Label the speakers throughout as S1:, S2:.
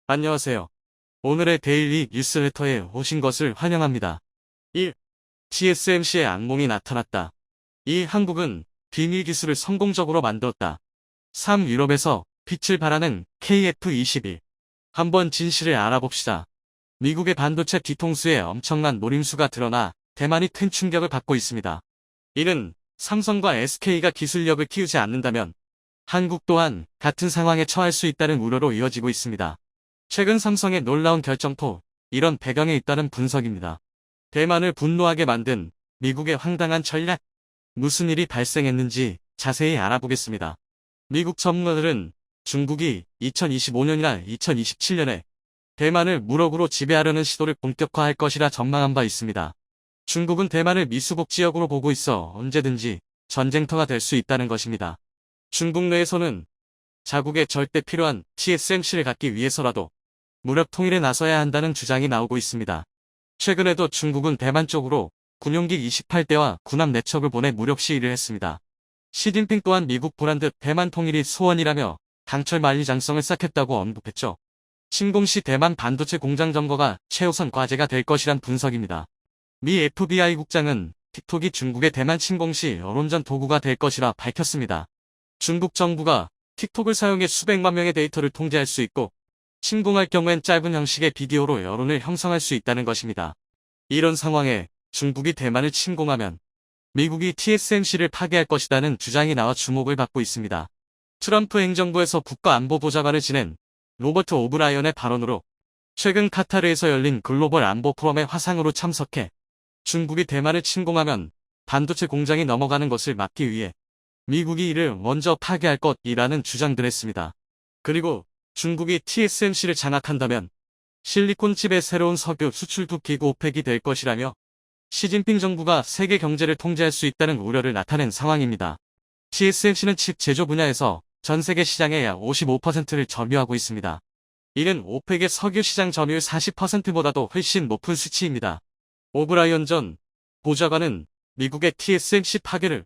S1: 안녕하세요. 오늘의 데일리 뉴스레터에 오신 것을 환영합니다. 1. TSMC의 악몽이 나타났다. 2. 한국은 비밀 기술을 성공적으로 만들었다. 3. 유럽에서 빛을 발하는 KF-21. 한번 진실을 알아봅시다. 미국의 반도체 뒤통수에 엄청난 노림수가 드러나 대만이 큰 충격을 받고 있습니다. 이는 삼성과 SK가 기술력을 키우지 않는다면 한국 또한 같은 상황에 처할 수 있다는 우려로 이어지고 있습니다. 최근 삼성의 놀라운 결정토, 이런 배경에 있다는 분석입니다. 대만을 분노하게 만든 미국의 황당한 전략. 무슨 일이 발생했는지 자세히 알아보겠습니다. 미국 전문가들은 중국이 2025년이나 2027년에 대만을 무력으로 지배하려는 시도를 본격화할 것이라 전망한 바 있습니다. 중국은 대만을 미수복 지역으로 보고 있어 언제든지 전쟁터가 될 수 있다는 것입니다. 중국 내에서는 자국에 절대 필요한 TSMC를 갖기 위해서라도 무력 통일에 나서야 한다는 주장이 나오고 있습니다. 최근에도 중국은 대만 쪽으로 군용기 28대와 군함 4척을 보내 무력 시위를 했습니다. 시진핑 또한 미국 보란 듯 대만 통일이 소원이라며 강철 만리장성을 쌓겠다고 언급했죠. 침공시 대만 반도체 공장 점거가 최우선 과제가 될 것이란 분석입니다. 미 FBI 국장은 틱톡이 중국의 대만 침공시 여론전 도구가 될 것이라 밝혔습니다. 중국 정부가 틱톡을 사용해 수백만 명의 데이터를 통제할 수 있고 침공할 경우엔 짧은 형식의 비디오로 여론을 형성할 수 있다는 것입니다. 이런 상황에 중국이 대만을 침공하면 미국이 TSMC를 파괴할 것이라는 주장이 나와 주목을 받고 있습니다. 트럼프 행정부에서 국가안보보좌관을 지낸 로버트 오브라이언의 발언으로 최근 카타르에서 열린 글로벌 안보 포럼의 화상으로 참석해 중국이 대만을 침공하면 반도체 공장이 넘어가는 것을 막기 위해 미국이 이를 먼저 파괴할 것이라는 주장들 했습니다. 그리고 중국이 TSMC를 장악한다면 실리콘칩의 새로운 석유 수출국 기구 오펙이 될 것이라며 시진핑 정부가 세계 경제를 통제할 수 있다는 우려를 나타낸 상황입니다. TSMC는 칩 제조 분야에서 전 세계 시장의 약 55%를 점유하고 있습니다. 이는 오펙의 석유 시장 점유율 40%보다도 훨씬 높은 수치입니다. 오브라이언 전 보좌관은 미국의 TSMC 파괴를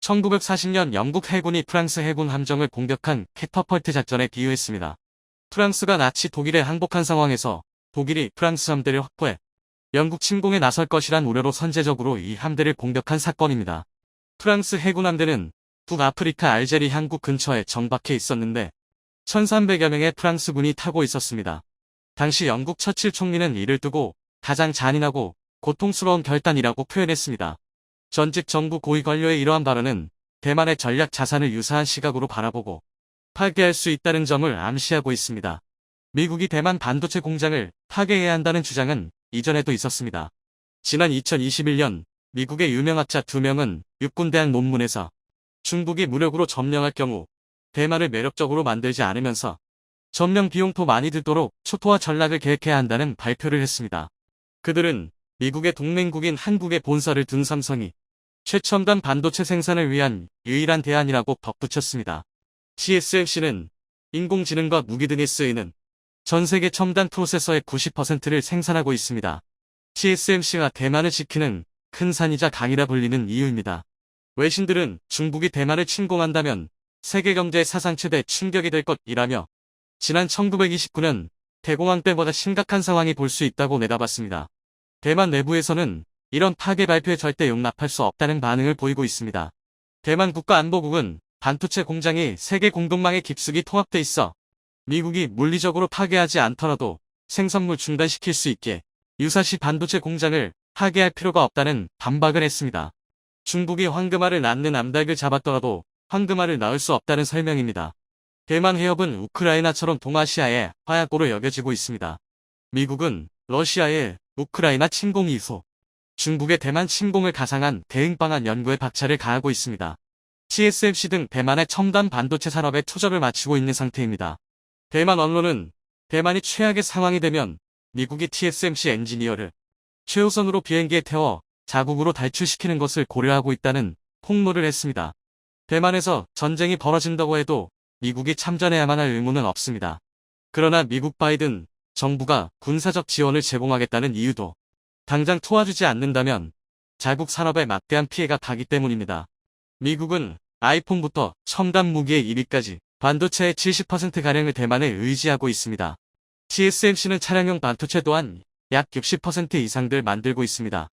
S1: 1940년 영국 해군이 프랑스 해군 함정을 공격한 캐터펄트 작전에 비유했습니다. 프랑스가 나치 독일에 항복한 상황에서 독일이 프랑스 함대를 확보해 영국 침공에 나설 것이란 우려로 선제적으로 이 함대를 공격한 사건입니다. 프랑스 해군 함대는 북아프리카 알제리 항구 근처에 정박해 있었는데 1300여 명의 프랑스군이 타고 있었습니다. 당시 영국 처칠 총리는 이를 두고 가장 잔인하고 고통스러운 결단이라고 표현했습니다. 전직 정부 고위 관료의 이러한 발언은 대만의 전략 자산을 유사한 시각으로 바라보고 파괴할 수 있다는 점을 암시하고 있습니다. 미국이 대만 반도체 공장을 파괴해야 한다는 주장은 이전에도 있었습니다. 지난 2021년 미국의 유명학자 2명은 육군대학 논문에서 중국이 무력으로 점령할 경우 대만을 매력적으로 만들지 않으면서 점령 비용도 많이 들도록 초토화 전략을 계획해야 한다는 발표를 했습니다. 그들은 미국의 동맹국인 한국의 본사를 둔 삼성이 최첨단 반도체 생산을 위한 유일한 대안이라고 덧붙였습니다. TSMC는 인공지능과 무기 등에 쓰이는 전 세계 첨단 프로세서의 90%를 생산하고 있습니다. TSMC가 대만을 지키는 큰 산이자 강이라 불리는 이유입니다. 외신들은 중국이 대만을 침공한다면 세계 경제의 사상 최대 충격이 될 것이라며 지난 1929년 대공황 때보다 심각한 상황이 볼 수 있다고 내다봤습니다. 대만 내부에서는 이런 파괴 발표에 절대 용납할 수 없다는 반응을 보이고 있습니다. 대만 국가안보국은 반도체 공장이 세계 공급망에 깊숙이 통합돼 있어 미국이 물리적으로 파괴하지 않더라도 생산물 중단시킬 수 있게 유사시 반도체 공장을 파괴할 필요가 없다는 반박을 했습니다. 중국이 황금알을 낳는 암탉을 잡았더라도 황금알을 낳을 수 없다는 설명입니다. 대만 해협은 우크라이나처럼 동아시아의 화약고로 여겨지고 있습니다. 미국은 러시아의 우크라이나 침공 이후 중국의 대만 침공을 가상한 대응 방안 연구에 박차를 가하고 있습니다. TSMC 등 대만의 첨단 반도체 산업에 투자를 마치고 있는 상태입니다. 대만 언론은 대만이 최악의 상황이 되면 미국이 TSMC 엔지니어를 최우선으로 비행기에 태워 자국으로 탈출시키는 것을 고려하고 있다는 폭로를 했습니다. 대만에서 전쟁이 벌어진다고 해도 미국이 참전해야만 할 의무는 없습니다. 그러나 미국 바이든 정부가 군사적 지원을 제공하겠다는 이유도 당장 도와주지 않는다면 자국 산업에 막대한 피해가 가기 때문입니다. 미국은 아이폰부터 첨단 무기의 1위까지 반도체의 70%가량을 대만에 의지하고 있습니다. TSMC는 차량용 반도체 또한 약 60% 이상들 만들고 있습니다.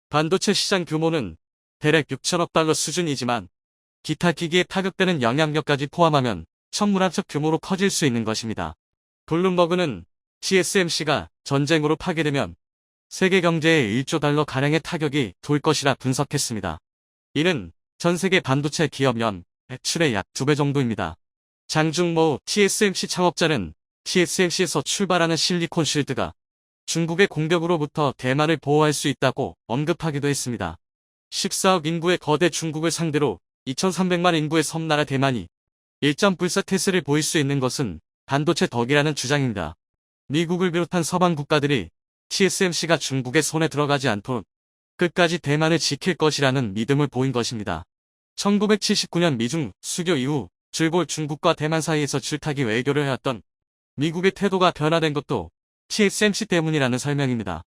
S1: 반도체 시장 규모는 대략 6천억 달러 수준이지만 기타 기기에 타격되는 영향력까지 포함하면 천문학적 규모로 커질 수 있는 것입니다. 블룸버그는 TSMC가 전쟁으로 파괴되면 세계 경제에 1조 달러 가량의 타격이 돌 것이라 분석했습니다. 이는 전 세계 반도체 기업 연 매출의 약 2배 정도입니다. 장중모 TSMC 창업자는 TSMC에서 출발하는 실리콘 쉴드가 중국의 공격으로부터 대만을 보호할 수 있다고 언급하기도 했습니다. 14억 인구의 거대 중국을 상대로 2300만 인구의 섬나라 대만이 1점 태세를 보일 수 있는 것은 반도체 덕이라는 주장입니다. 미국을 비롯한 서방 국가들이 TSMC가 중국의 손에 들어가지 않도록 끝까지 대만을 지킬 것이라는 믿음을 보인 것입니다. 1979년 미중 수교 이후 줄곧 중국과 대만 사이에서 줄타기 외교를 해왔던 미국의 태도가 변화된 것도 TSMC 때문이라는 설명입니다.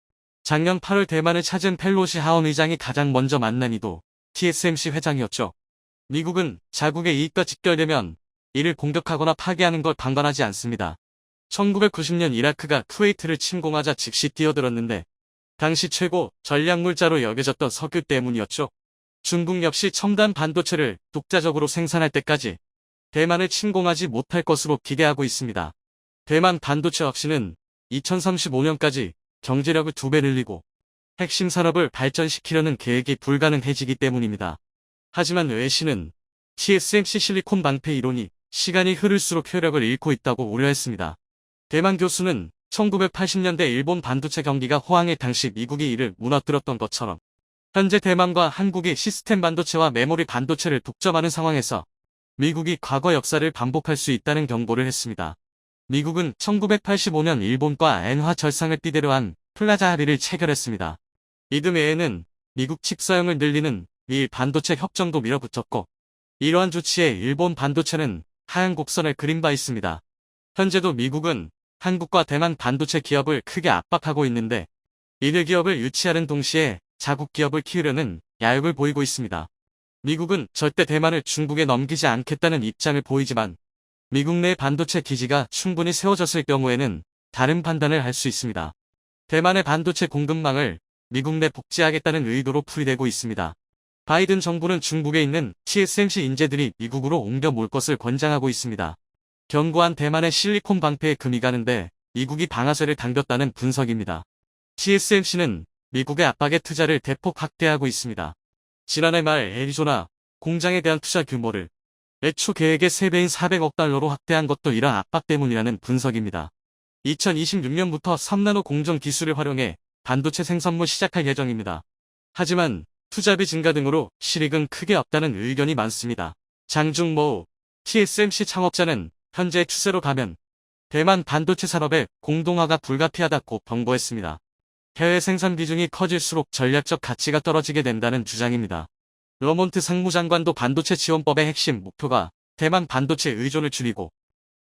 S1: 작년 8월 대만을 찾은 펠로시 하원 의장이 가장 먼저 만난 이도 TSMC 회장이었죠. 미국은 자국의 이익과 직결되면 이를 공격하거나 파괴하는 걸 방관하지 않습니다. 1990년 이라크가 쿠웨이트를 침공하자 즉시 뛰어들었는데 당시 최고 전략물자로 여겨졌던 석유 때문이었죠. 중국 역시 첨단 반도체를 독자적으로 생산할 때까지 대만을 침공하지 못할 것으로 기대하고 있습니다. 대만 반도체 혁신은 2035년까지 경제력을 2배 늘리고 핵심 산업을 발전시키려는 계획이 불가능해지기 때문입니다. 하지만 외신은 TSMC 실리콘 방패 이론이 시간이 흐를수록 효력을 잃고 있다고 우려했습니다. 대만 교수는 1980년대 일본 반도체 경기가 호황의 당시 미국이 이를 무너뜨렸던 것처럼 현재 대만과 한국이 시스템 반도체와 메모리 반도체를 독점하는 상황에서 미국이 과거 역사를 반복할 수 있다는 경고를 했습니다. 미국은 1985년 일본과 엔화 절상을 띠대로 한 플라자 합의를 체결했습니다. 이듬 해에는 미국 칩 사용을 늘리는 미일 반도체 협정도 밀어붙였고 이러한 조치에 일본 반도체는 하향 곡선을 그린 바 있습니다. 현재도 미국은 한국과 대만 반도체 기업을 크게 압박하고 있는데 이들 기업을 유치하는 동시에 자국 기업을 키우려는 야욕을 보이고 있습니다. 미국은 절대 대만을 중국에 넘기지 않겠다는 입장을 보이지만 미국 내 반도체 기지가 충분히 세워졌을 경우에는 다른 판단을 할 수 있습니다. 대만의 반도체 공급망을 미국 내 복제하겠다는 의도로 풀이되고 있습니다. 바이든 정부는 중국에 있는 TSMC 인재들이 미국으로 옮겨 몰 것을 권장하고 있습니다. 견고한 대만의 실리콘 방패에 금이 가는데 미국이 방아쇠를 당겼다는 분석입니다. TSMC는 미국의 압박에 투자를 대폭 확대하고 있습니다. 지난해 말 애리조나 공장에 대한 투자 규모를 애초 계획의 3배인 400억 달러로 확대한 것도 이러한 압박 때문이라는 분석입니다. 2026년부터 3나노 공정 기술을 활용해 반도체 생산물 시작할 예정입니다. 하지만 투자비 증가 등으로 실익은 크게 없다는 의견이 많습니다. 장중모 TSMC 창업자는 현재 추세로 가면 대만 반도체 산업의 공동화가 불가피하다고 경고했습니다. 해외 생산 비중이 커질수록 전략적 가치가 떨어지게 된다는 주장입니다. 러몬트 상무장관도 반도체 지원법의 핵심 목표가 대만 반도체 의존을 줄이고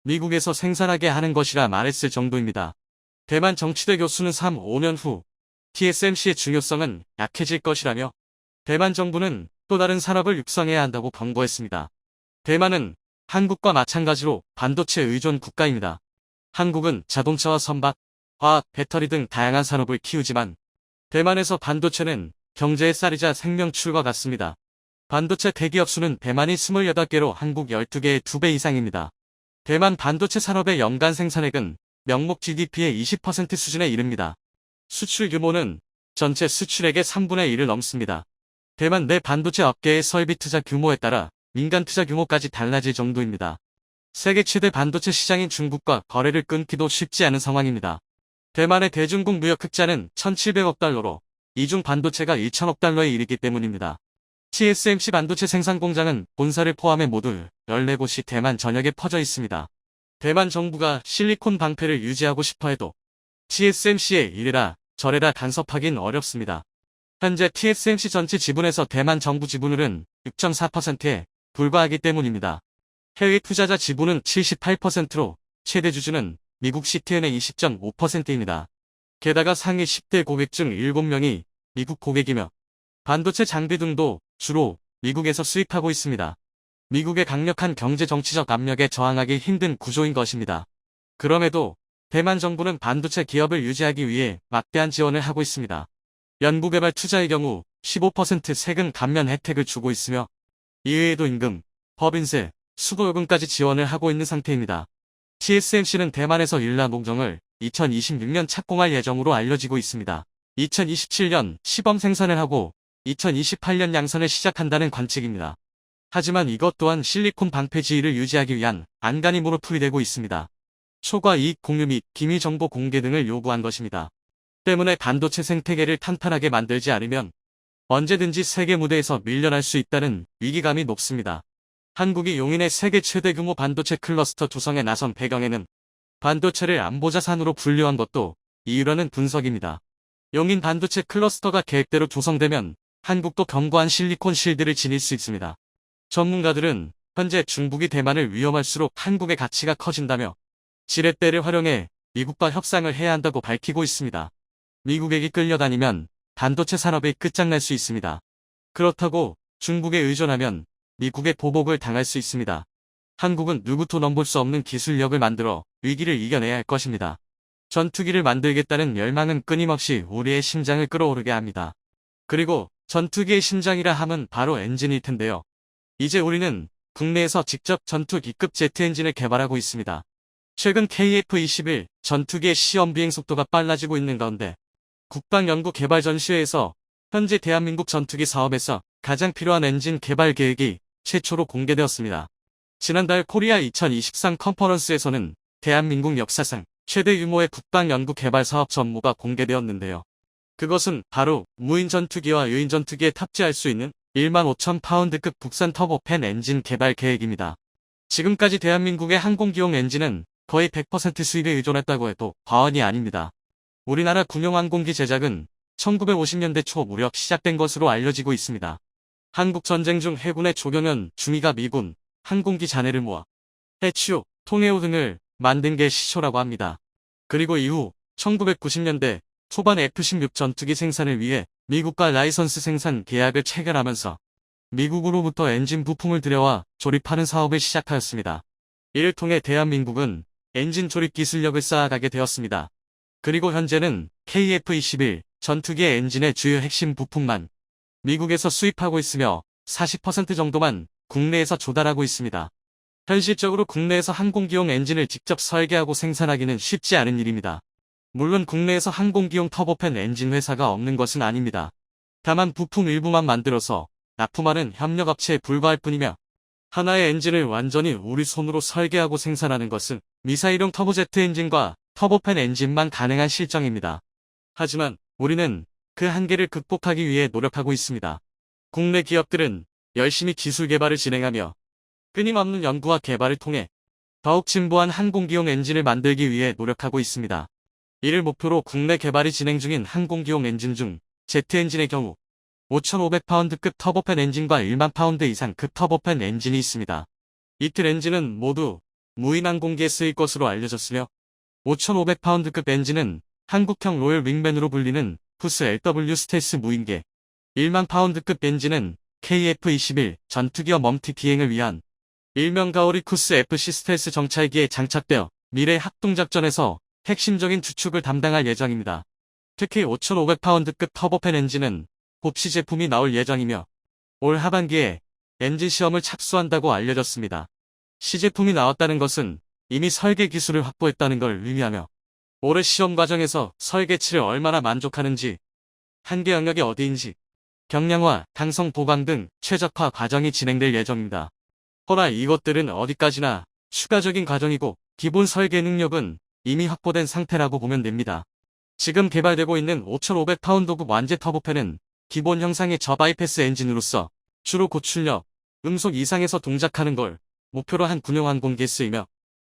S1: 미국에서 생산하게 하는 것이라 말했을 정도입니다. 대만 정치대 교수는 3-5년 후 TSMC의 중요성은 약해질 것이라며 대만 정부는 또 다른 산업을 육성해야 한다고 경고했습니다. 대만은 한국과 마찬가지로 반도체 의존 국가입니다. 한국은 자동차와 선박, 화학, 배터리 등 다양한 산업을 키우지만 대만에서 반도체는 경제의 쌀이자 생명줄과 같습니다. 반도체 대기업 수는 대만이 28개로 한국 12개의 2배 이상입니다. 대만 반도체 산업의 연간 생산액은 명목 GDP의 20% 수준에 이릅니다. 수출 규모는 전체 수출액의 3분의 1을 넘습니다. 대만 내 반도체 업계의 설비 투자 규모에 따라 민간 투자 규모까지 달라질 정도입니다. 세계 최대 반도체 시장인 중국과 거래를 끊기도 쉽지 않은 상황입니다. 대만의 대중국 무역 흑자는 1,700억 달러로 이중 반도체가 1,000억 달러에 이르기 때문입니다. TSMC 반도체 생산 공장은 본사를 포함해 모두 14곳이 대만 전역에 퍼져 있습니다. 대만 정부가 실리콘 방패를 유지하고 싶어 해도 TSMC에 이래라 저래라 간섭하긴 어렵습니다. 현재 TSMC 전체 지분에서 대만 정부 지분율은 6.4%에 불과하기 때문입니다. 해외 투자자 지분은 78%로 최대 주주는 미국 CTN의 20.5%입니다. 게다가 상위 10대 고객 중 7명이 미국 고객이며 반도체 장비 등도 주로 미국에서 수입하고 있습니다. 미국의 강력한 경제 정치적 압력에 저항하기 힘든 구조인 것입니다. 그럼에도 대만 정부는 반도체 기업을 유지하기 위해 막대한 지원을 하고 있습니다. 연구개발 투자의 경우 15% 세금 감면 혜택을 주고 있으며 이외에도 임금, 법인세, 수도요금까지 지원을 하고 있는 상태입니다. TSMC는 대만에서 일라 농정을 2026년 착공할 예정으로 알려지고 있습니다. 2027년 시범 생산을 하고 2028년 양산을 시작한다는 관측입니다. 하지만 이것 또한 실리콘 방패 지위를 유지하기 위한 안간힘으로 풀이되고 있습니다. 초과 이익 공유 및 기밀 정보 공개 등을 요구한 것입니다. 때문에 반도체 생태계를 탄탄하게 만들지 않으면 언제든지 세계 무대에서 밀려날 수 있다는 위기감이 높습니다. 한국이 용인의 세계 최대 규모 반도체 클러스터 조성에 나선 배경에는 반도체를 안보자산으로 분류한 것도 이유라는 분석입니다. 용인 반도체 클러스터가 계획대로 조성되면 한국도 견고한 실리콘 실드를 지닐 수 있습니다. 전문가들은 현재 중국이 대만을 위험할수록 한국의 가치가 커진다며 지렛대를 활용해 미국과 협상을 해야 한다고 밝히고 있습니다. 미국에게 끌려다니면 반도체 산업이 끝장날 수 있습니다. 그렇다고 중국에 의존하면 미국의 보복을 당할 수 있습니다. 한국은 누구도 넘볼 수 없는 기술력을 만들어 위기를 이겨내야 할 것입니다. 전투기를 만들겠다는 열망은 끊임없이 우리의 심장을 끌어오르게 합니다. 그리고 전투기의 심장이라 함은 바로 엔진일 텐데요. 이제 우리는 국내에서 직접 전투기급 제트 엔진을 개발하고 있습니다. 최근 KF-21 전투기의 시험 비행 속도가 빨라지고 있는 가운데 국방연구개발 전시회에서 현재 대한민국 전투기 사업에서 가장 필요한 엔진 개발 계획이 최초로 공개되었습니다. 지난달 코리아 2023 컨퍼런스에서는 대한민국 역사상 최대 규모의 국방연구개발 사업 전무가 공개되었는데요. 그것은 바로 무인 전투기와 유인 전투기에 탑재할 수 있는 15,000파운드급 국산 터보팬 엔진 개발 계획입니다. 지금까지 대한민국의 항공기용 엔진은 거의 100% 수입에 의존했다고 해도 과언이 아닙니다. 우리나라 군용 항공기 제작은 1950년대 초 무렵 시작된 것으로 알려지고 있습니다. 한국 전쟁 중 해군의 조경현 중위가 미군 항공기 잔해를 모아 해치호, 통해호 등을 만든 게 시초라고 합니다. 그리고 이후 1990년대 초반 F-16 전투기 생산을 위해 미국과 라이선스 생산 계약을 체결하면서 미국으로부터 엔진 부품을 들여와 조립하는 사업을 시작하였습니다. 이를 통해 대한민국은 엔진 조립 기술력을 쌓아가게 되었습니다. 그리고 현재는 KF-21 전투기의 엔진의 주요 핵심 부품만 미국에서 수입하고 있으며 40% 정도만 국내에서 조달하고 있습니다. 현실적으로 국내에서 항공기용 엔진을 직접 설계하고 생산하기는 쉽지 않은 일입니다. 물론 국내에서 항공기용 터보팬 엔진 회사가 없는 것은 아닙니다. 다만 부품 일부만 만들어서 납품하는 협력업체에 불과할 뿐이며 하나의 엔진을 완전히 우리 손으로 설계하고 생산하는 것은 미사일용 터보제트 엔진과 터보팬 엔진만 가능한 실정입니다. 하지만 우리는 그 한계를 극복하기 위해 노력하고 있습니다. 국내 기업들은 열심히 기술 개발을 진행하며 끊임없는 연구와 개발을 통해 더욱 진보한 항공기용 엔진을 만들기 위해 노력하고 있습니다. 이를 목표로 국내 개발이 진행 중인 항공기용 엔진 중 제트 엔진의 경우 5,500파운드급 터보팬 엔진과 1만 파운드 이상 급 터보팬 엔진이 있습니다. 이틀 엔진은 모두 무인 항공기에 쓰일 것으로 알려졌으며 5,500파운드급 엔진은 한국형 로열 윙맨으로 불리는 쿠스 LW 스텔스 무인계, 1만 파운드급 엔진은 KF-21 전투기와 멈티 비행을 위한 일명 가오리 쿠스 FC 스텔스 정찰기에 장착되어 미래 합동작전에서 핵심적인 주축을 담당할 예정입니다. 특히 5,500파운드급 터보팬 엔진은 곧 시제품이 나올 예정이며 올 하반기에 엔진 시험을 착수한다고 알려졌습니다. 시제품이 나왔다는 것은 이미 설계 기술을 확보했다는 걸 의미하며 올해 시험 과정에서 설계치를 얼마나 만족하는지, 한계 영역이 어디인지, 경량화, 강성 보강 등 최적화 과정이 진행될 예정입니다. 허나 이것들은 어디까지나 추가적인 과정이고 기본 설계 능력은 이미 확보된 상태라고 보면 됩니다. 지금 개발되고 있는 5,500파운드급 완제 터보팬은 기본 형상의 저바이패스 엔진으로서 주로 고출력, 음속 이상에서 동작하는 걸 목표로 한 군용 항공기에 쓰이며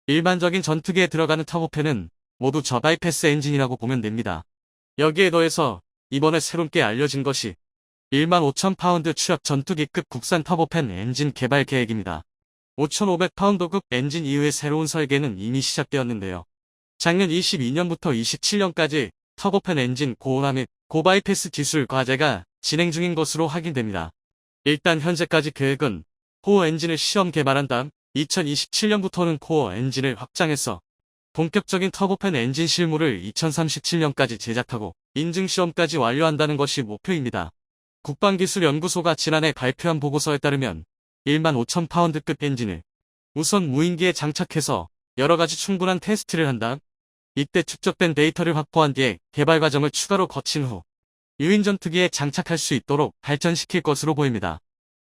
S1: 일반적인 전투기에 들어가는 터보팬은 모두 저바이패스 엔진이라고 보면 됩니다. 여기에 더해서 이번에 새롭게 알려진 것이 15,000파운드 추력 전투기급 국산 터보팬 엔진 개발 계획입니다. 5,500파운드급 엔진 이후의 새로운 설계는 이미 시작되었는데요. 작년 22년부터 27년까지 터보팬 엔진 고온화 및 고바이패스 기술 과제가 진행 중인 것으로 확인됩니다. 일단 현재까지 계획은 코어 엔진을 시험 개발한 다음 2027년부터는 코어 엔진을 확장해서 본격적인 터보팬 엔진 실무를 2037년까지 제작하고 인증 시험까지 완료한다는 것이 목표입니다. 국방기술연구소가 지난해 발표한 보고서에 따르면 15,000파운드급 엔진을 우선 무인기에 장착해서 여러가지 충분한 테스트를 한 다음 이때 축적된 데이터를 확보한 뒤에 개발 과정을 추가로 거친 후 유인 전투기에 장착할 수 있도록 발전시킬 것으로 보입니다.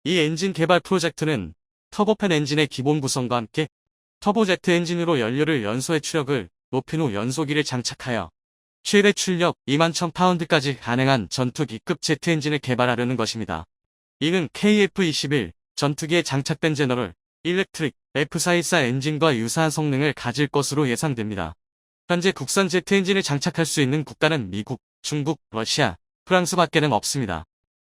S1: 이 엔진 개발 프로젝트는 터보팬 엔진의 기본 구성과 함께 터보제트 엔진으로 연료를 연소해 추력을 높인 후 연소기를 장착하여 최대 출력 21,000파운드까지 가능한 전투기급 제트 엔진을 개발하려는 것입니다. 이는 KF-21 전투기에 장착된 제너럴 일렉트릭 F414 엔진과 유사한 성능을 가질 것으로 예상됩니다. 현재 국산 제트 엔진을 장착할 수 있는 국가는 미국, 중국, 러시아, 프랑스밖에는 없습니다.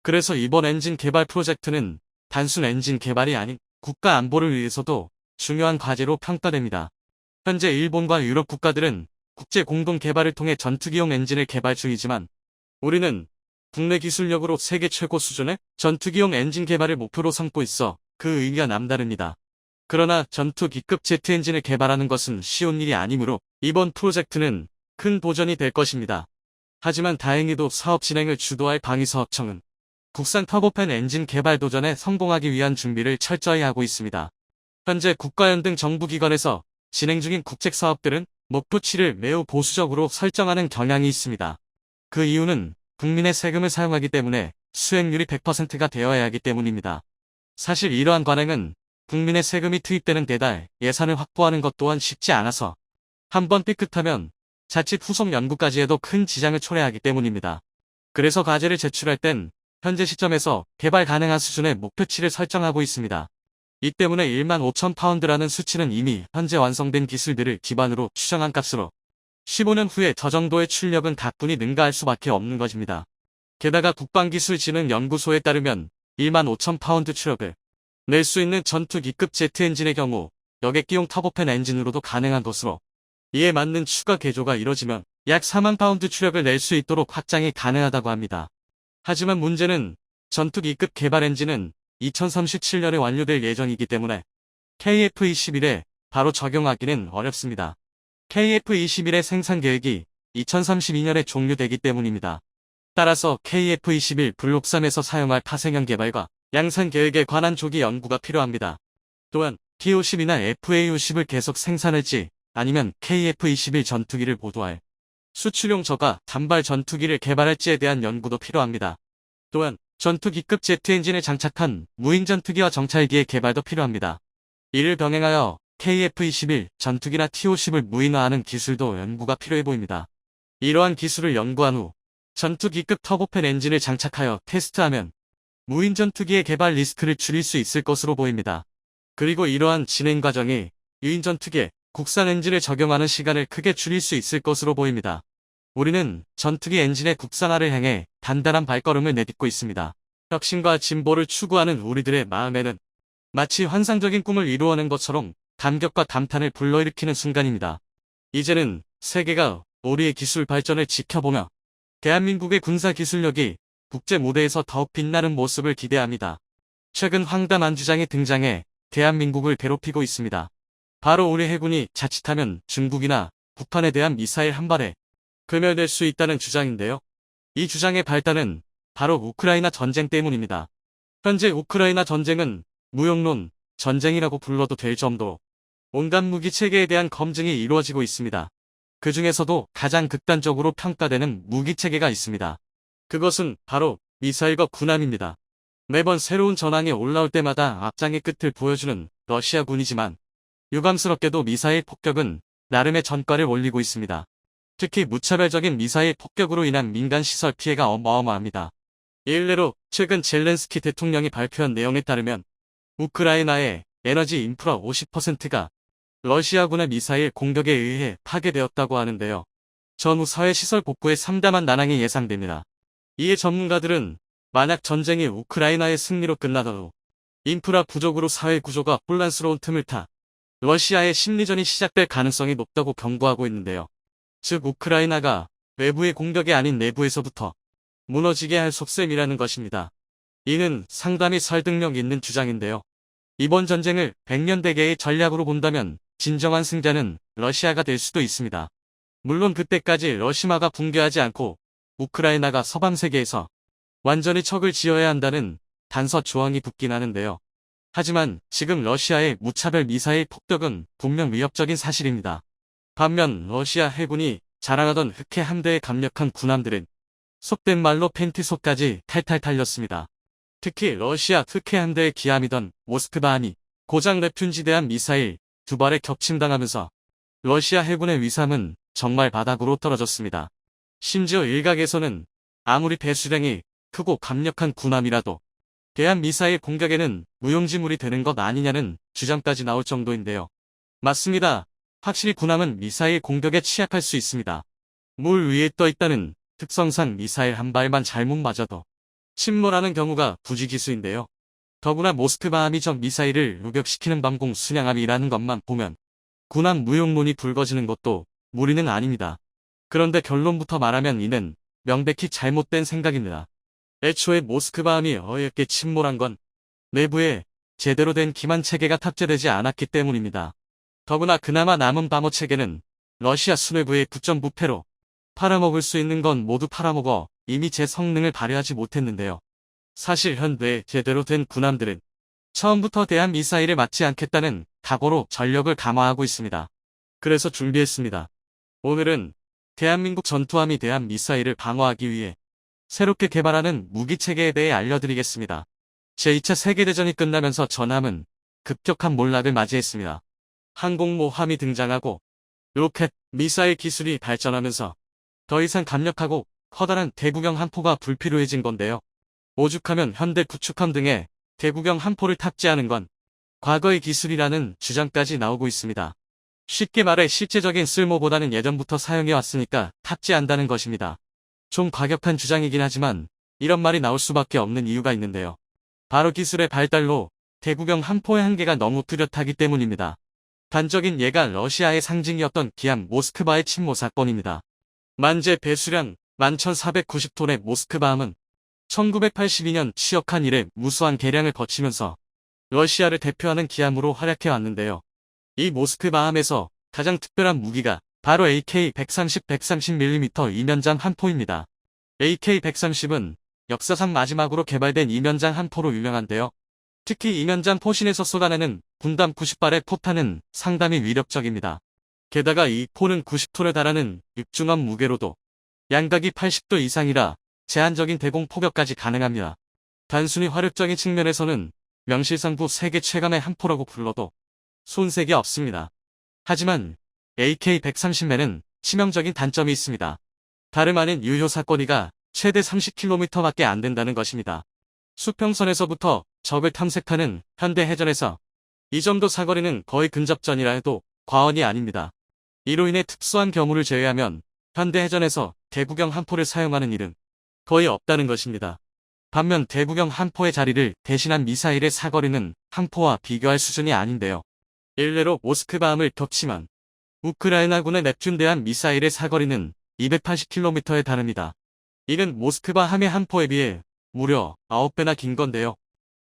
S1: 그래서 이번 엔진 개발 프로젝트는 단순 엔진 개발이 아닌 국가 안보를 위해서도 중요한 과제로 평가됩니다. 현재 일본과 유럽 국가들은 국제 공동 개발을 통해 전투기용 엔진을 개발 중이지만 우리는 국내 기술력으로 세계 최고 수준의 전투기용 엔진 개발을 목표로 삼고 있어 그 의미가 남다릅니다. 그러나 전투기급 제트 엔진을 개발하는 것은 쉬운 일이 아니므로 이번 프로젝트는 큰 도전이 될 것입니다. 하지만 다행히도 사업 진행을 주도할 방위사업청은 국산 터보팬 엔진 개발 도전에 성공하기 위한 준비를 철저히 하고 있습니다. 현재 국가연 등 정부기관에서 진행 중인 국책사업들은 목표치를 매우 보수적으로 설정하는 경향이 있습니다. 그 이유는 국민의 세금을 사용하기 때문에 수행률이 100%가 되어야 하기 때문입니다. 사실 이러한 관행은 국민의 세금이 투입되는 데다 예산을 확보하는 것 또한 쉽지 않아서 한번 삐끗하면 자칫 후속 연구까지 해도 큰 지장을 초래하기 때문입니다. 그래서 과제를 제출할 땐 현재 시점에서 개발 가능한 수준의 목표치를 설정하고 있습니다. 이 때문에 15,000파운드라는 수치는 이미 현재 완성된 기술들을 기반으로 추정한 값으로 15년 후에 저 정도의 출력은 가뿐히 능가할 수밖에 없는 것입니다. 게다가 국방기술진흥연구소에 따르면 15,000파운드 출력을 낼 수 있는 전투기급 제트 엔진의 경우 여객기용 터보팬 엔진으로도 가능한 것으로 이에 맞는 추가 개조가 이뤄지면 약 4만 파운드 출력을 낼 수 있도록 확장이 가능하다고 합니다. 하지만 문제는 전투기급 개발 엔진은 2037년에 완료될 예정이기 때문에 KF-21에 바로 적용하기는 어렵습니다. KF-21의 생산 계획이 2032년에 종료되기 때문입니다. 따라서 KF-21 블록 3에서 사용할 파생형 개발과 양산 계획에 관한 조기 연구가 필요합니다. 또한 T-50이나 FA-50을 계속 생산할지 아니면 KF-21 전투기를 보도할 수출용 저가 단발 전투기를 개발할지에 대한 연구도 필요합니다. 또한 전투기급 제트 엔진을 장착한 무인 전투기와 정찰기의 개발도 필요합니다. 이를 병행하여 KF-21 전투기나 T-50을 무인화하는 기술도 연구가 필요해 보입니다. 이러한 기술을 연구한 후 전투기급 터보팬 엔진을 장착하여 테스트하면 무인 전투기의 개발 리스크를 줄일 수 있을 것으로 보입니다. 그리고 이러한 진행 과정이 유인 전투기에 국산 엔진을 적용하는 시간을 크게 줄일 수 있을 것으로 보입니다. 우리는 전투기 엔진의 국산화를 향해 단단한 발걸음을 내딛고 있습니다. 혁신과 진보를 추구하는 우리들의 마음에는 마치 환상적인 꿈을 이루어낸 것처럼 감격과 감탄을 불러일으키는 순간입니다. 이제는 세계가 우리의 기술 발전을 지켜보며 대한민국의 군사 기술력이 국제 무대에서 더욱 빛나는 모습을 기대합니다. 최근 황당한 주장이 등장해 대한민국을 괴롭히고 있습니다. 바로 우리 해군이 자칫하면 중국이나 북한에 대한 미사일 한 발에 괴멸될 수 있다는 주장인데요. 이 주장의 발단은 바로 우크라이나 전쟁 때문입니다. 현재 우크라이나 전쟁은 무용론 전쟁이라고 불러도 될 정도로 온갖 무기 체계에 대한 검증이 이루어지고 있습니다. 그 중에서도 가장 극단적으로 평가되는 무기 체계가 있습니다. 그것은 바로 미사일과 군함입니다. 매번 새로운 전황이 올라올 때마다 앞장의 끝을 보여주는 러시아군이지만 유감스럽게도 미사일 폭격은 나름의 전과를 올리고 있습니다. 특히 무차별적인 미사일 폭격으로 인한 민간 시설 피해가 어마어마합니다. 일례로 최근 젤렌스키 대통령이 발표한 내용에 따르면 우크라이나의 에너지 인프라 50%가 러시아군의 미사일 공격에 의해 파괴되었다고 하는데요. 전후 사회시설 복구에 참담한 난항이 예상됩니다. 이에 전문가들은 만약 전쟁이 우크라이나의 승리로 끝나더라도 인프라 부족으로 사회 구조가 혼란스러운 틈을 타 러시아의 심리전이 시작될 가능성이 높다고 경고하고 있는데요. 즉 우크라이나가 외부의 공격이 아닌 내부에서부터 무너지게 할 속셈이라는 것입니다. 이는 상당히 설득력 있는 주장인데요. 이번 전쟁을 100년 대계의 전략으로 본다면 진정한 승자는 러시아가 될 수도 있습니다. 물론 그때까지 러시아가 붕괴하지 않고 우크라이나가 서방 세계에서 완전히 척을 지어야 한다는 단서 조항이 붙긴 하는데요. 하지만 지금 러시아의 무차별 미사일 폭격은 분명 위협적인 사실입니다. 반면 러시아 해군이 자랑하던 흑해 함대의 강력한 군함들은 속된 말로 팬티속까지 탈탈 털렸습니다. 특히 러시아 흑해 함대의 기함이던 모스크바함이 고장 nep튠 지대함 미사일 2발에 격침당하면서 러시아 해군의 위상은 정말 바닥으로 떨어졌습니다. 심지어 일각에서는 아무리 배수량이 크고 강력한 군함이라도 대한 미사일 공격에는 무용지물이 되는 것 아니냐는 주장까지 나올 정도인데요. 맞습니다. 확실히 군함은 미사일 공격에 취약할 수 있습니다. 물 위에 떠 있다는 특성상 미사일 한 발만 잘못 맞아도 침몰하는 경우가 부지기수인데요. 더구나 모스크바함이 적 미사일을 요격시키는 방공 순양함이라는 것만 보면 군함 무용론이 불거지는 것도 무리는 아닙니다. 그런데 결론부터 말하면 이는 명백히 잘못된 생각입니다. 애초에 모스크바함이 어이없게 침몰한 건 내부에 제대로 된 기만 체계가 탑재되지 않았기 때문입니다. 더구나 그나마 남은 방어 체계는 러시아 수뇌부의 부정부패로 팔아먹을 수 있는 건 모두 팔아먹어 이미 제 성능을 발휘하지 못했는데요. 사실 현대 제대로 된 군함들은 처음부터 대한 미사일을 맞지 않겠다는 각오로 전력을 강화하고 있습니다. 그래서 준비했습니다. 오늘은 대한민국 전투함이 대한 미사일을 방어하기 위해 새롭게 개발하는 무기체계에 대해 알려드리겠습니다. 제2차 세계대전이 끝나면서 전함은 급격한 몰락을 맞이했습니다. 항공모함이 등장하고 로켓, 미사일 기술이 발전하면서 더 이상 강력하고 커다란 대구경 함포가 불필요해진 건데요. 오죽하면 현대 구축함 등의 대구경 함포를 탑재하는 건 과거의 기술이라는 주장까지 나오고 있습니다. 쉽게 말해 실제적인 쓸모보다는 예전부터 사용해왔으니까 탑재한다는 것입니다. 좀 과격한 주장이긴 하지만 이런 말이 나올 수밖에 없는 이유가 있는데요. 바로 기술의 발달로 대구경 함포의 한계가 너무 뚜렷하기 때문입니다. 단적인 예가 러시아의 상징이었던 기함 모스크바의 침몰 사건입니다. 만재 배수량 11,490톤의 모스크바함은 1982년 취역한 이래 무수한 개량을 거치면서 러시아를 대표하는 기함으로 활약해왔는데요. 이 모스크바함에서 가장 특별한 무기가 바로 AK-130 130mm 이면장 함포입니다. AK-130은 역사상 마지막으로 개발된 이면장 함포로 유명한데요. 특히 이면장 포신에서 쏟아내는 분당 90발의 포탄은 상당히 위력적입니다. 게다가 이 포는 90톤에 달하는 육중함 무게로도 양각이 80도 이상이라 제한적인 대공 포격까지 가능합니다. 단순히 화력적인 측면에서는 명실상부 세계 최강의 함포라고 불러도 손색이 없습니다. 하지만 AK-130에는 치명적인 단점이 있습니다. 다름 아닌 유효 사거리가 최대 30km밖에 안 된다는 것입니다. 수평선에서부터 적을 탐색하는 현대 해전에서 이 정도 사거리는 거의 근접전이라 해도 과언이 아닙니다. 이로 인해 특수한 경우를 제외하면 현대 해전에서 대구경 함포를 사용하는 일은 거의 없다는 것입니다. 반면 대구경 함포의 자리를 대신한 미사일의 사거리는 함포와 비교할 수준이 아닌데요. 일례로 모스크바함을 겹치면 우크라이나군의 넵튠 대한 미사일의 사거리는 280km에 달합니다. 이는 모스크바함의 함포에 비해 무려 9배나 긴 건데요.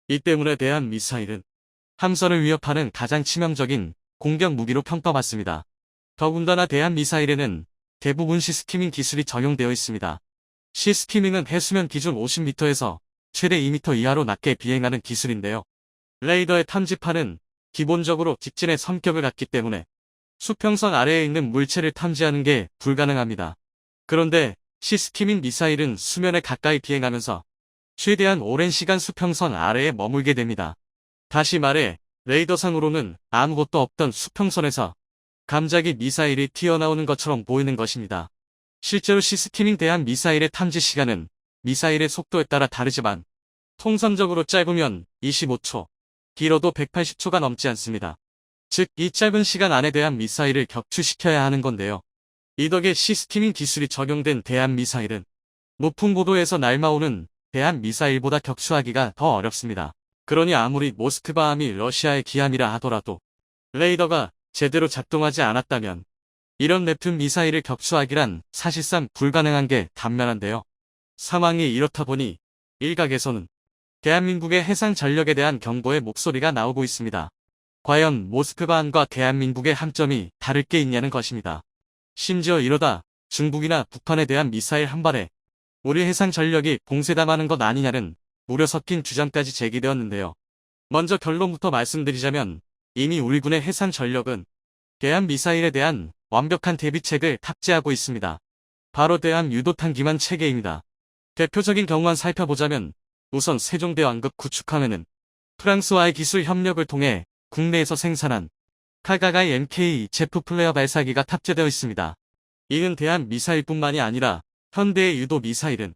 S1: 이 때문에 대한 미사일은 함선을 위협하는 가장 치명적인 공격 무기로 평가받습니다. 더군다나 대한 미사일에는 대부분 시스키밍 기술이 적용되어 있습니다. 시스키밍은 해수면 기준 50m에서 최대 2m 이하로 낮게 비행하는 기술인데요. 레이더의 탐지판은 기본적으로 직진의 성격을 갖기 때문에 수평선 아래에 있는 물체를 탐지하는 게 불가능합니다. 그런데 시스키밍 미사일은 수면에 가까이 비행하면서 최대한 오랜 시간 수평선 아래에 머물게 됩니다. 다시 말해 레이더상으로는 아무것도 없던 수평선에서 갑자기 미사일이 튀어나오는 것처럼 보이는 것입니다. 실제로 시스키밍 대한 미사일의 탐지 시간은 미사일의 속도에 따라 다르지만 통상적으로 짧으면 25초, 길어도 180초가 넘지 않습니다. 즉, 이 짧은 시간 안에 대한 미사일을 격추시켜야 하는 건데요. 이 덕에 시스키밍 기술이 적용된 대한 미사일은 높은 고도에서 날아오는 대한 미사일보다 격추하기가 더 어렵습니다. 그러니 아무리 모스크바함이 러시아의 기함이라 하더라도 레이더가 제대로 작동하지 않았다면 이런 넵튠 미사일을 격추하기란 사실상 불가능한 게 단면한데요. 상황이 이렇다 보니 일각에서는 대한민국의 해상 전력에 대한 경고의 목소리가 나오고 있습니다. 과연 모스크바안과 대한민국의 함점이 다를 게 있냐는 것입니다. 심지어 이러다 중국이나 북한에 대한 미사일 한 발에 우리 해상 전력이 봉쇄당하는 것 아니냐는 우려 섞인 주장까지 제기되었는데요. 먼저 결론부터 말씀드리자면 이미 우리 군의 해상 전력은 대함 미사일에 대한 완벽한 대비책을 탑재하고 있습니다. 바로 대함 유도탄 기만 체계입니다. 대표적인 경우만 살펴보자면 우선 세종대 왕급 구축함에는 프랑스와의 기술 협력을 통해 국내에서 생산한 칼가가이 MK 제프 플레어 발사기가 탑재되어 있습니다. 이는 대함 미사일뿐만이 아니라 현대의 유도 미사일은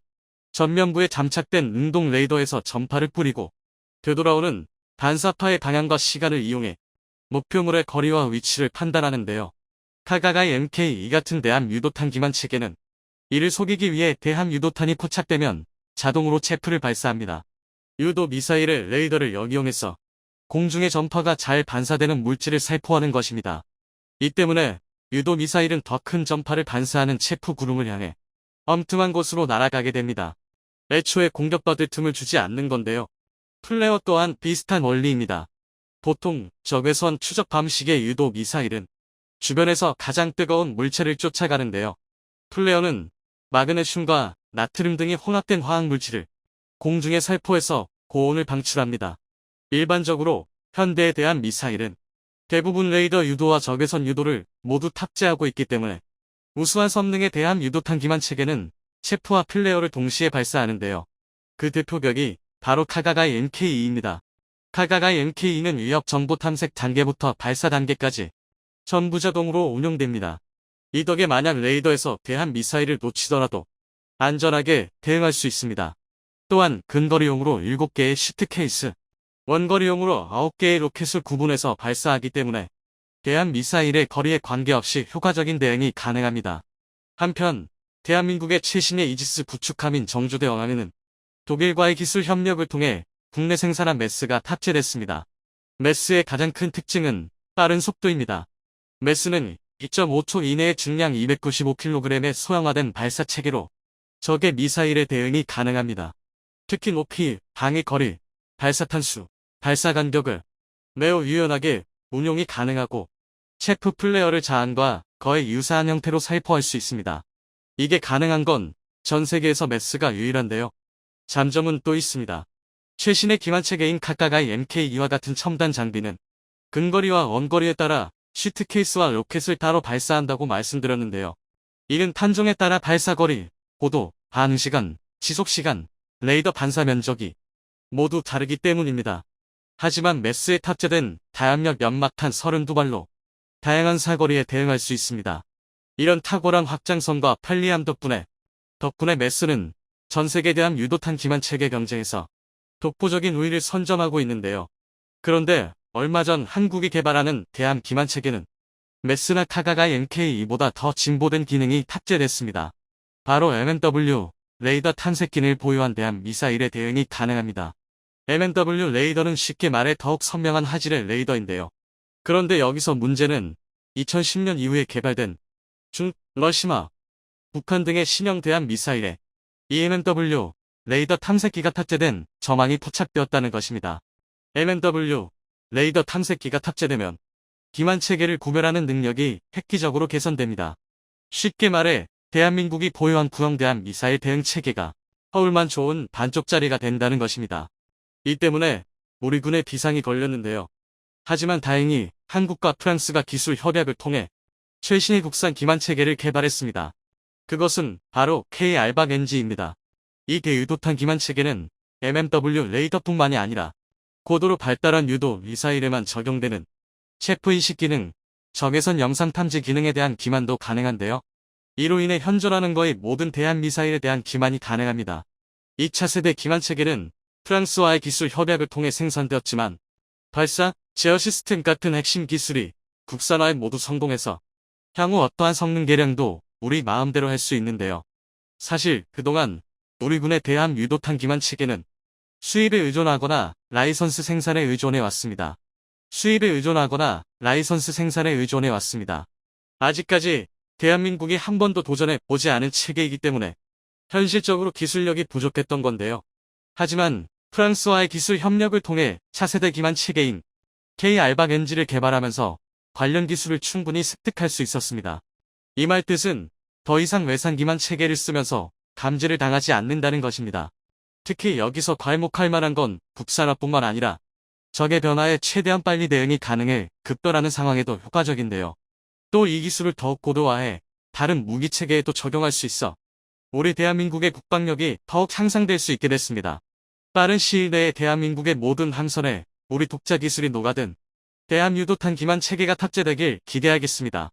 S1: 전면부에 장착된 응동 레이더에서 전파를 뿌리고 되돌아오는 반사파의 방향과 시간을 이용해 목표물의 거리와 위치를 판단하는데요. 칼가가이 MK 이 같은 대함 유도탄 기만 체계는 이를 속이기 위해 대함 유도탄이 포착되면 자동으로 체프를 발사합니다. 유도 미사일의 레이더를 역이용해서 공중의 전파가 잘 반사되는 물질을 살포하는 것입니다. 이 때문에 유도 미사일은 더 큰 전파를 반사하는 체프 구름을 향해 엉뚱한 곳으로 날아가게 됩니다. 애초에 공격받을 틈을 주지 않는 건데요. 플레어 또한 비슷한 원리입니다. 보통 적외선 추적 방식의 유도 미사일은 주변에서 가장 뜨거운 물체를 쫓아가는데요. 플레어는 마그네슘과 나트륨 등이 혼합된 화학물질을 공중에 살포해서 고온을 방출합니다. 일반적으로 현대에 대한 미사일은 대부분 레이더 유도와 적외선 유도를 모두 탑재하고 있기 때문에 우수한 성능의 대함 유도탄 기만 체계는 체프와 플레어를 동시에 발사하는데요. 그 대표격이 바로 칼가가이 MK2입니다. 칼가가이 MK2는 위협 정보 탐색 단계부터 발사 단계까지 전부 자동으로 운용됩니다. 이 덕에 만약 레이더에서 대함 미사일을 놓치더라도 안전하게 대응할 수 있습니다. 또한 근거리용으로 7개의 슈트 케이스, 원거리용으로 9개의 로켓을 구분해서 발사하기 때문에 대함 미사일의 거리에 관계없이 효과적인 대응이 가능합니다. 한편 대한민국의 최신의 이지스 구축함인 정주대왕함에는 독일과의 기술 협력을 통해 국내 생산한 메스가 탑재됐습니다. 메스의 가장 큰 특징은 빠른 속도입니다. 메스는 2.5초 이내에 중량 295kg의 소형화된 발사 체계로 적의 미사일에 대응이 가능합니다. 특히 높이, 방위 거리, 발사 탄수, 발사 간격을 매우 유연하게 운용이 가능하고 체프 플레어를 자안과 거의 유사한 형태로 살포할 수 있습니다. 이게 가능한 건 전 세계에서 메스가 유일한데요. 잠점은 또 있습니다. 최신의 기만 체계인 칼가가이 MK2와 같은 첨단 장비는 근거리와 원거리에 따라 슈트 케이스와 로켓을 따로 발사한다고 말씀드렸는데요. 이는 탄종에 따라 발사거리, 고도, 반응시간, 지속시간, 레이더 반사 면적이 모두 다르기 때문입니다. 하지만 메스에 탑재된 다연력 연막탄 32발로 다양한 사거리에 대응할 수 있습니다. 이런 탁월한 확장성과 편리함 덕분에 메스는 전세계 대함 유도탄 기만 체계 경쟁에서 독보적인 우위를 선점하고 있는데요. 그런데 얼마 전 한국이 개발하는 대함 기만 체계는 메스나 칼가가이 MK2보다 더 진보된 기능이 탑재됐습니다. 바로 MMW 레이더 탐색 기능을 보유한 대함 미사일에 대응이 가능합니다. MMW 레이더는 쉽게 말해 더욱 선명한 화질의 레이더인데요. 그런데 여기서 문제는 2010년 이후에 개발된 러시아, 북한 등의 신형 대함 미사일에 MMW 레이더 탐색기가 탑재된 저망이 포착되었다는 것입니다. MMW 레이더 탐색기가 탑재되면 기만 체계를 구별하는 능력이 획기적으로 개선됩니다. 쉽게 말해 대한민국이 보유한 구형 대함 미사일 대응 체계가 허울만 좋은 반쪽짜리가 된다는 것입니다. 이 때문에 우리 군에 비상이 걸렸는데요. 하지만 다행히 한국과 프랑스가 기술 협약을 통해 최신의 국산 기만 체계를 개발했습니다. 그것은 바로 K-알박NG입니다. 이 대유도탄 기만 체계는 MMW 레이더뿐만이 아니라 고도로 발달한 유도 미사일에만 적용되는 체프 인식 기능, 적외선 영상 탐지 기능에 대한 기만도 가능한데요. 이로 인해 현존하는 거의 모든 대함 미사일에 대한 기만이 가능합니다. 2차 세대 기만 체계는 프랑스와의 기술 협약을 통해 생산되었지만 발사, 제어 시스템 같은 핵심 기술이 국산화에 모두 성공해서 향후 어떠한 성능 개량도 우리 마음대로 할 수 있는데요. 사실 그동안 우리 군의 대함 유도탄 기만 체계는 수입에 의존하거나 라이선스 생산에 의존해 왔습니다. 아직까지 대한민국이 한 번도 도전해 보지 않은 체계이기 때문에 현실적으로 기술력이 부족했던 건데요. 하지만 프랑스와의 기술 협력을 통해 차세대 기만 체계인 K-알박NG를 개발하면서 관련 기술을 충분히 습득할 수 있었습니다. 이 말 뜻은 더 이상 외산 기반 체계를 쓰면서 감지를 당하지 않는다는 것입니다. 특히 여기서 괄목할 만한 건 국산화뿐만 아니라 적의 변화에 최대한 빨리 대응이 가능해 급변하는 상황에도 효과적인데요. 또 이 기술을 더욱 고도화해 다른 무기 체계에도 적용할 수 있어 우리 대한민국의 국방력이 더욱 향상될 수 있게 됐습니다. 빠른 시일 내에 대한민국의 모든 함선에 우리 독자 기술이 녹아든 대한유도탄 기반 체계가 탑재되길 기대하겠습니다.